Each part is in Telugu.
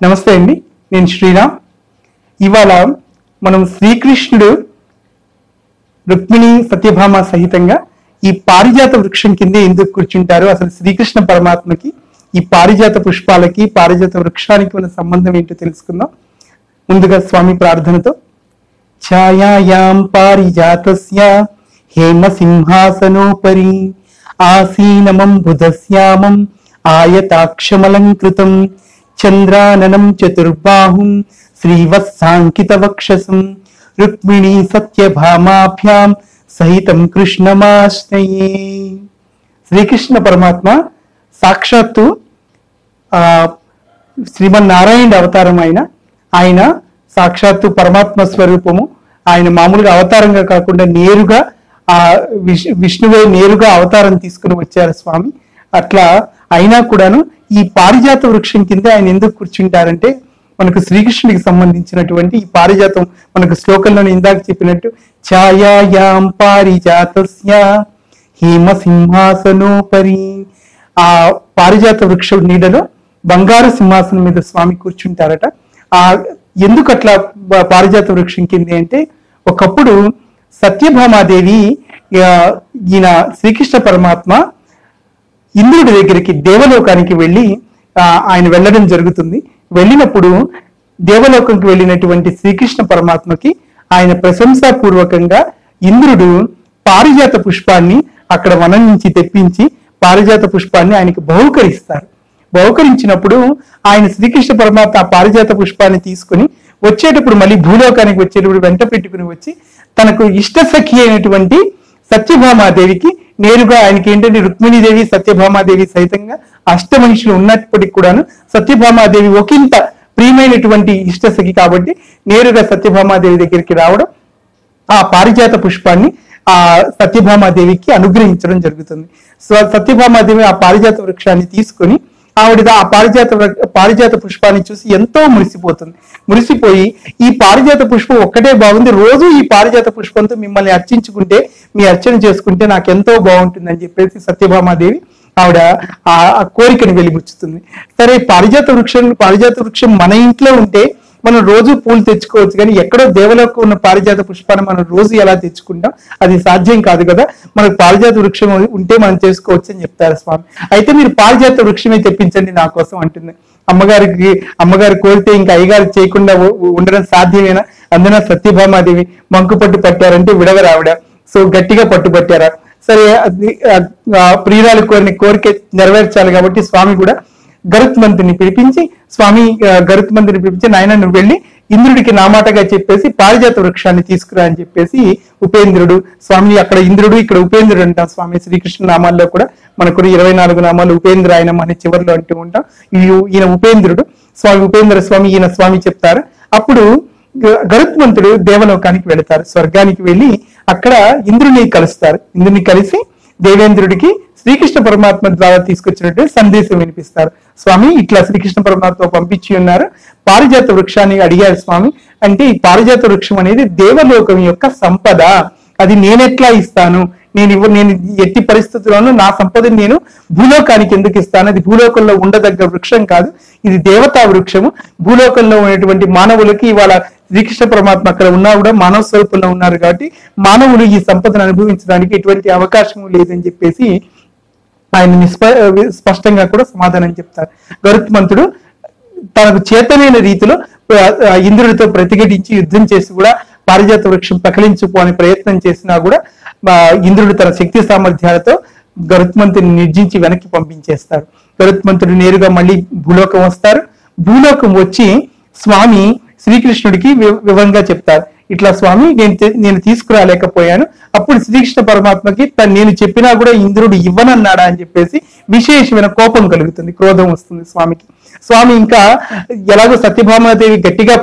నమస్తే అండి, నేను శ్రీరామ్. ఇవాళ మనం శ్రీకృష్ణుడు రుక్మిణి సత్యభామ సహితంగా ఈ పారిజాత వృక్షం కింద ఎందుకు కూర్చుంటారు, అసలు శ్రీకృష్ణ పరమాత్మకి ఈ పారిజాత పుష్పాలకి పారిజాత వృక్షానికి ఉన్న సంబంధం ఏంటో తెలుసుకుందాం. ముందుగా స్వామి ప్రార్థనతో ఛాయాయాం పారిజాతస్య హేమ సింహాసనోపరి ఆసీనమం బుధశ్యామం ఆయతాక్షమలంకృతం చంద్రాననం చతుర్బాహుం శ్రీవత్సాంకిత వక్షసం రుక్మిణీ సత్యభామాభ్యాం సహితం కృష్ణమాశ్రయే. శ్రీకృష్ణ పరమాత్మ సాక్షాత్తు శ్రీమన్నారాయణ అవతారం ఆయన సాక్షాత్తు పరమాత్మ స్వరూపము. ఆయన మామూలుగా అవతారంగా కాకుండా నేరుగా విష్ణువే నేరుగా అవతారం తీసుకుని వచ్చారు స్వామి. అట్లా అయినా కూడాను ఈ పారిజాత వృక్షం కింద ఆయన ఎందుకు కూర్చుంటారంటే, మనకు శ్రీకృష్ణుడికి సంబంధించినటువంటి ఈ పారిజాతం మనకు శ్లోకంలో ఇందాక చెప్పినట్టు ఛాయాయాం పారిజాతస్య హేమ సింహాసనోపరి, ఆ పారిజాత వృక్షం నీడలో బంగారు సింహాసనం మీద స్వామి కూర్చుంటారట. ఎందుకు అట్లా పారిజాత వృక్షం కింద అంటే, ఒకప్పుడు సత్యభామాదేవి ఈయన శ్రీకృష్ణ పరమాత్మ ఇంద్రుడి దగ్గరికి దేవలోకానికి వెళ్ళి ఆయన వెళ్ళడం జరుగుతుంది. వెళ్ళినప్పుడు దేవలోకంకి వెళ్ళినటువంటి శ్రీకృష్ణ పరమాత్మకి ఆయన ప్రశంసాపూర్వకంగా ఇంద్రుడు పారిజాత పుష్పాన్ని అక్కడ వనం నుంచి తెప్పించి పారిజాత పుష్పాన్ని ఆయనకి బహుకరిస్తారు. బహుకరించినప్పుడు ఆయన శ్రీకృష్ణ పరమాత్మ ఆ పారిజాత పుష్పాన్ని తీసుకుని వచ్చేటప్పుడు మళ్ళీ భూలోకానికి వచ్చేటప్పుడు వెంట పెట్టుకుని వచ్చి తనకు ఇష్టసఖి అయినటువంటి సత్యభామాదేవికి నేరుగా ఆయనకి ఏంటంటే రుక్మిణీదేవి సత్యభామాదేవి సహితంగా అష్టమహిషులు ఉన్నప్పటికీ కూడాను సత్యభామాదేవి ఒకంత ప్రియమైనటువంటి ఇష్టసఖి కాబట్టి నేరుగా సత్యభామాదేవి దగ్గరికి రావడం, ఆ పారిజాత పుష్పాన్ని ఆ సత్యభామాదేవికి అనుగ్రహించడం జరుగుతుంది. సత్యభామాదేవి ఆ పారిజాత వృక్షాన్ని తీసుకొని ఆవిడ ఆ పారిజాత పుష్పాన్ని చూసి ఎంతో మురిసిపోయి ఈ పారిజాత పుష్పం ఒక్కటే బాగుంది, రోజు ఈ పారిజాత పుష్పంతో మిమ్మల్ని అర్చించుకుంటే, మీ అర్చన చేసుకుంటే నాకు ఎంతో బాగుంటుంది అని చెప్పేసి సత్యభామాదేవి ఆవిడ ఆ కోరికను వెలిబుచ్చుతుంది. సరే, పారిజాత వృక్షం మన ఇంట్లో ఉంటే మనం రోజు పూలు తెచ్చుకోవచ్చు, కానీ ఎక్కడో దేవలోకం ఉన్న పారిజాత పుష్పాన్ని మనం రోజు ఎలా తెచ్చుకుంటాం, అది సాధ్యం కాదు కదా. మనకు పారిజాత వృక్షం ఉంటే మనం చేసుకోవచ్చు అని చెప్తారు స్వామి. అయితే మీరు పారిజాత వృక్షమే తెప్పించండి నా కోసం అంటుంది. అమ్మగారు కోరితే ఇంకా అయ్యగారు చేయకుండా ఉండడం సాధ్యమేనా? అందున సత్యభామాదేవి మంకు పట్టు పట్టారంటే విడవరావిడ, సో గట్టిగా పట్టుబట్టారా. సరే, ప్రియురాలు కోరిక నెరవేర్చాలి కాబట్టి స్వామి కూడా గరుత్మంతుని పిలిపించి నాయన నువ్వు వెళ్ళి ఇంద్రుడికి నామాటగా చెప్పేసి పారిజాత వృక్షాన్ని తీసుకురా అని చెప్పేసి ఉపేంద్రుడు స్వామి, అక్కడ ఇంద్రుడు ఇక్కడ ఉపేంద్రుడు అంటాం స్వామి. శ్రీకృష్ణ నామాల్లో కూడా మనకు 24 నామాలు ఉపేంద్ర ఆయన మన చివరిలో అంటూ ఉంటాం. ఈయన ఉపేంద్రుడు స్వామి, ఉపేంద్ర స్వామి ఈయన స్వామి చెప్తారు. అప్పుడు గరుత్మంతుడు దేవలోకానికి వెళతారు, స్వర్గానికి వెళ్ళి అక్కడ ఇంద్రుని కలిసి దేవేంద్రుడికి శ్రీకృష్ణ పరమాత్మ ద్వారా తీసుకొచ్చినట్టు సందేశం వినిపిస్తారు. స్వామి ఇట్లా శ్రీకృష్ణ పరమాత్మ పంపించి ఉన్నారు, పారిజాత వృక్షాన్ని అడిగారు స్వామి. అంటే ఈ పారిజాత వృక్షం అనేది దేవలోకం యొక్క సంపద, అది నేనెట్లా ఇస్తాను, నేను ఎట్టి పరిస్థితుల్లోనూ నా సంపదని నేను భూలోకానికి ఎందుకు ఇస్తాను, అది భూలోకంలో ఉండదగ్గ వృక్షం కాదు, ఇది దేవతా వృక్షము. భూలోకంలో ఉన్నటువంటి మానవులకి ఇవాళ శ్రీకృష్ణ పరమాత్మ అక్కడ ఉన్నా కూడా మానవ స్వరూపంలో ఉన్నారు కాబట్టి మానవులు ఈ సంపదను అనుభవించడానికి ఎటువంటి అవకాశం లేదని చెప్పేసి ఆయన స్పష్టంగా కూడా సమాధానం చెప్తారు. గరుత్మంతుడు తనకు చేతనైన రీతిలో ఇంద్రుడితో ప్రతిఘటించి యుద్ధం చేసి కూడా పారిజాత వృక్షం పకలించుకోని ప్రయత్నం చేసినా కూడా ఇంద్రుడు తన శక్తి సామర్థ్యాలతో గరుత్మంతుని నిర్జించి వెనక్కి పంపించేస్తారు. గరుత్మంతుడు నేరుగా మళ్ళీ భూలోకం వస్తారు. భూలోకం వచ్చి స్వామి శ్రీకృష్ణుడికి వివరంగా చెప్తారు, ఇట్లా స్వామి నేను తీసుకురాలేకపోయాను. అప్పుడు శ్రీకృష్ణ పరమాత్మకి నేను చెప్పినా కూడా ఇంద్రుడు ఇవ్వనన్నాడా అని చెప్పేసి విశేషమైన కోపం కలుగుతుంది, క్రోధం వస్తుంది స్వామికి. స్వామి ఇంకా ఎలాగో సత్యభామాదేవి గట్టిగా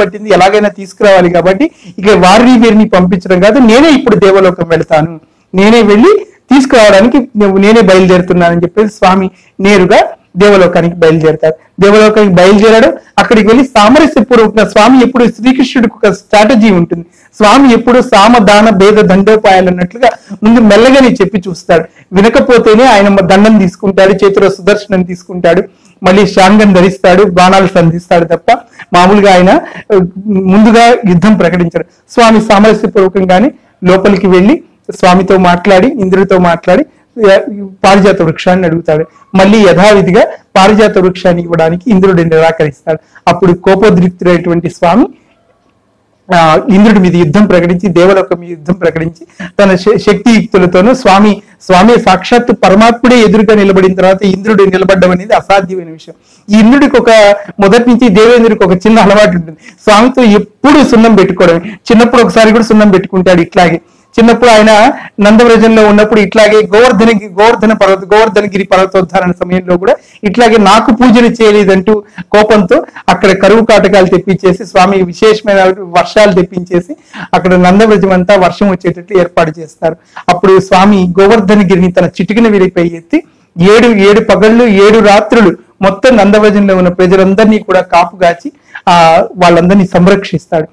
పట్టింది, ఎలాగైనా తీసుకురావాలి కాబట్టి ఇక వీరిని పంపించడం కాదు, నేనే ఇప్పుడు దేవలోకం వెళ్తాను, నేనే వెళ్ళి తీసుకురావడానికి నేనే బయలుదేరుతున్నానని చెప్పేసి స్వామి నేరుగా దేవలోకానికి బయలుదేరతారు. దేవలోకానికి బయలుదేరడం, అక్కడికి వెళ్ళి సామరస్యపూర్వకంగా స్వామి ఎప్పుడు శ్రీకృష్ణుడికి ఒక స్ట్రాటజీ ఉంటుంది. స్వామి ఎప్పుడు సామ దాన భేద దండోపాయాలు అన్నట్లుగా ముందు మెల్లగానే చెప్పి చూస్తాడు. వినకపోతేనే ఆయన దండం తీసుకుంటాడు, చేతిలో సుదర్శనం తీసుకుంటాడు. మళ్ళీ శాంగం ధరిస్తాడు, బాణాలు సంధిస్తాడు తప్ప మామూలుగా ఆయన ముందుగా యుద్ధం ప్రకటించాడు. స్వామి సామరస్యపూర్వకంగానే లోపలికి వెళ్ళి స్వామితో మాట్లాడి, ఇంద్రుడితో మాట్లాడి పారిజాత వృక్షాన్ని అడుగుతాడు. మళ్ళీ యథావిధిగా పారిజాత వృక్షాన్ని ఇవ్వడానికి ఇంద్రుడు నిరాకరిస్తాడు. అప్పుడు కోపోద్రిక్తుడైనటువంటి స్వామి ఇంద్రుడి మీద యుద్ధం ప్రకటించి, దేవలోకం మీద యుద్ధం ప్రకటించి తన శక్తియుక్తులతోనూ స్వామి సాక్షాత్తు పరమాత్ముడే ఎదురుగా నిలబడిన తర్వాత ఇంద్రుడు నిలబడ్డం అనేది అసాధ్యమైన విషయం. ఈ ఇంద్రుడికి మొదటి నుంచి దేవేంద్రుడికి ఒక చిన్న అలవాటు ఉంటుంది, స్వామితో ఎప్పుడు సున్నం పెట్టుకోవడమే. చిన్నప్పుడు ఒకసారి కూడా సున్నం పెట్టుకుంటాడు. ఇట్లాగే చిన్నప్పుడు ఆయన నందవ్రజంలో ఉన్నప్పుడు ఇట్లాగే గోవర్ధనగిరి పర్వతోద్ధారణ సమయంలో కూడా ఇట్లాగే నాకు పూజలు చేయలేదంటూ కోపంతో అక్కడ కరువు కాటకాలు తెప్పించేసి స్వామి విశేషమైన వర్షాలు తెప్పించేసి అక్కడ నందవ్రజం అంతా వర్షం వచ్చేటట్లు ఏర్పాటు చేస్తారు. అప్పుడు స్వామి గోవర్ధనగిరిని తన చిటికిన వేలిపై ఎత్తి 7 పగళ్ళు 7 రాత్రులు మొత్తం నందవ్రజంలో ఉన్న ప్రజలందరినీ కూడా కాపుగాచి వాళ్ళందరినీ సంరక్షిస్తాడు.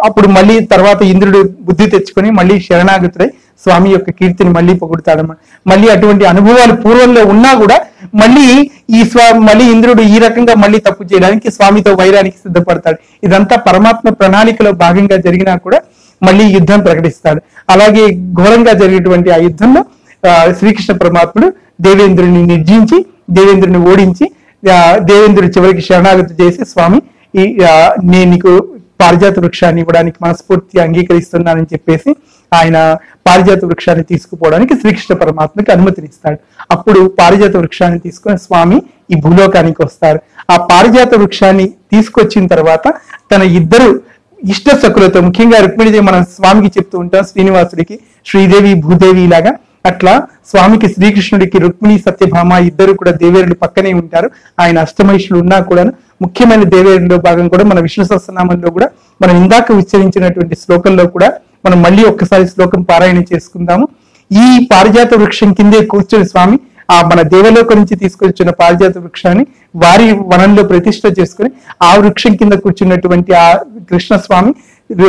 అప్పుడు మళ్ళీ తర్వాత ఇంద్రుడు బుద్ధి తెచ్చుకొని మళ్ళీ శరణాగతుడై స్వామి యొక్క కీర్తిని మళ్ళీ పొగుడుతాడన్నమాట. మళ్ళీ అటువంటి అనుభవాలు పూర్వంలో ఉన్నా కూడా మళ్ళీ ఇంద్రుడు ఈ రకంగా మళ్ళీ తప్పు చేయడానికి స్వామితో వైరానికి సిద్ధపడతాడు. ఇదంతా పరమాత్మ ప్రణాళికలో భాగంగా జరిగినా కూడా మళ్ళీ యుద్ధం ప్రకటిస్తాడు. అలాగే ఘోరంగా జరిగేటువంటి ఆ యుద్ధంలో శ్రీకృష్ణ పరమాత్ముడు దేవేంద్రుని నిర్జించి, దేవేంద్రుని ఓడించి, దేవేంద్రుడు చివరికి శరణాగతి చేసి స్వామి నేను నీకు పారిజాత వృక్షాన్ని ఇవ్వడానికి మనస్ఫూర్తిగా అంగీకరిస్తున్నానని చెప్పేసి ఆయన పారిజాత వృక్షాన్ని తీసుకుపోవడానికి శ్రీకృష్ణ పరమాత్మకి అనుమతినిస్తాడు. అప్పుడు పారిజాత వృక్షాన్ని తీసుకొని స్వామి ఈ భూలోకానికి వస్తారు. ఆ పారిజాత వృక్షాన్ని తీసుకొచ్చిన తర్వాత తన ఇద్దరు ఇష్ట సఖులతో, ముఖ్యంగా రుక్మిణీదేవి మనం స్వామికి చెప్తూ ఉంటాం, శ్రీనివాసుడికి శ్రీదేవి భూదేవి లాగా, అట్లా స్వామికి శ్రీకృష్ణుడికి రుక్మిణి సత్యభామ ఇద్దరు కూడా దేవేరులు పక్కనే ఉంటారు. ఆయన అష్టమహిషులు ఉన్నా కూడా ముఖ్యమైన దేవేరులో భాగం కూడా మన విష్ణు సహస్రనామంలో కూడా మనం ఇందాక ఉచ్చరించినటువంటి శ్లోకంలో కూడా మనం మళ్ళీ ఒక్కసారి శ్లోకం పారాయణ చేసుకుందాము. ఈ పారిజాత వృక్షం కిందే కూర్చొని స్వామి మన దేవలోకం నుంచి తీసుకొచ్చిన పారిజాత వృక్షాన్ని వారి వనంలో ప్రతిష్ఠ చేసుకుని ఆ వృక్షం కింద కూర్చున్నటువంటి ఆ కృష్ణ స్వామి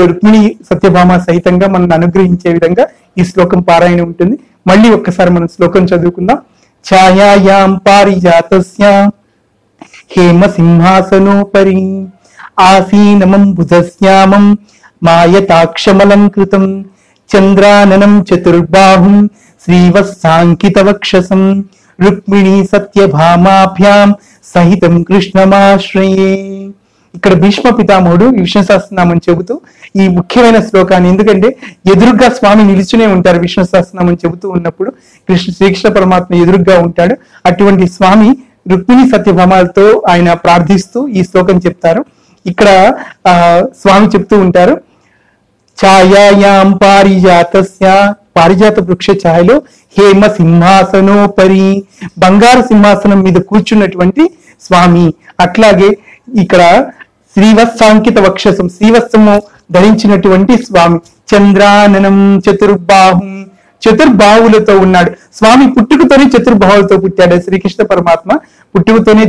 రుక్మిణి సత్యభామ సహితంగా మనల్ని అనుగ్రహించే విధంగా ఈ శ్లోకం పారాయణ ఉంటుంది. మళ్ళీ ఒక్కసారి మనం శ్లోకం చదువుకుందాం. ఛాయాయాం పారిజాతస్య హేమ సింహాసనోపరి ఆసీనమంబుజశ్యామం మాయతాక్షమలంకృతం చంద్రాననం చతుర్బాహుం శ్రీవత్సాంకితవక్షసం రుక్మిణీ సత్యభామాభ్యాం సహితం కృష్ణమాశ్రయే. ఇక్కడ భీష్మ పితామహుడు విష్ణు సహస్రనామం చెబుతూ ఈ ముఖ్యమైన శ్లోకాన్ని, ఎందుకంటే ఎదురుగా స్వామి నిలుచునే ఉంటారు విష్ణు సహస్రనామం చెబుతూ ఉన్నప్పుడు, శ్రీకృష్ణ పరమాత్మ ఎదురుగా ఉంటాడు. అటువంటి స్వామి రుక్మిణి సత్యభామాలతో ఆయన ప్రార్థిస్తూ ఈ శ్లోకం చెప్తారు. ఇక్కడ స్వామి చెప్తూ ఉంటారు, ఛాయాయాం పారిజాతస్య, పారిజాత వృక్ష ఛాయలో హేమ సింహాసనోపరి, బంగారు సింహాసనం మీద కూర్చున్నటువంటి స్వామి. అట్లాగే ఇక్కడ శ్రీవత్సాంకిత వక్షసం, శ్రీవత్సము ధరించినటువంటి స్వామి. చంద్రాననం చతుర్బాహుం, చతుర్బాహులతో ఉన్నాడు స్వామి. పుట్టుకతోనే చతుర్బాహులతో పుట్టాడు శ్రీకృష్ణ పరమాత్మ. పుట్టుకతోనే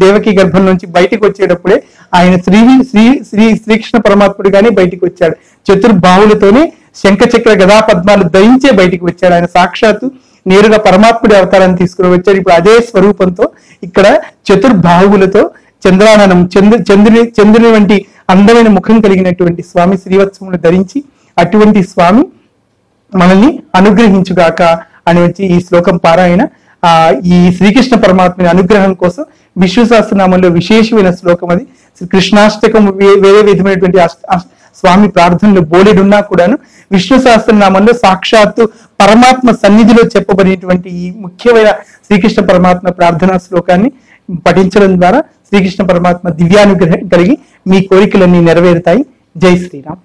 దేవకి గర్భం నుంచి బయటికి వచ్చేటప్పుడే ఆయన శ్రీకృష్ణ పరమాత్ముడిగానే బయటికి వచ్చాడు. చతుర్బాహులతోనే శంఖచక్ర గదా పద్మాలు ధరించే బయటికి వచ్చాడు. ఆయన సాక్షాత్తు నేరుగా పరమాత్ముడి అవతారాన్ని తీసుకుని వచ్చాడు. ఇప్పుడు అదే స్వరూపంతో ఇక్కడ చతుర్బాహువులతో చంద్రాననం, చంద్రుని వంటి అందమైన ముఖం కలిగినటువంటి స్వామి శ్రీవత్సములు ధరించి, అటువంటి స్వామి మనల్ని అనుగ్రహించుగాక అని వచ్చి ఈ శ్లోకం పారాయణ. ఈ శ్రీకృష్ణ పరమాత్మని అనుగ్రహం కోసం విష్ణు సహస్రనామంలో విశేషమైన శ్లోకం అది. కృష్ణాష్టకం వేరే విధమైనటువంటి స్వామి ప్రార్థనలు బోలెడున్నా కూడాను విష్ణు సహస్రనామంలో సాక్షాత్తు పరమాత్మ సన్నిధిలో చెప్పబడినటువంటి ఈ ముఖ్యమైన శ్రీకృష్ణ పరమాత్మ ప్రార్థనా శ్లోకాన్ని పఠించడం ద్వారా శ్రీకృష్ణ పరమాత్మ దివ్యానుగ్రహం కలిగి మీ కోరికలన్నీ నెరవేరుతాయి. జై శ్రీరామ్.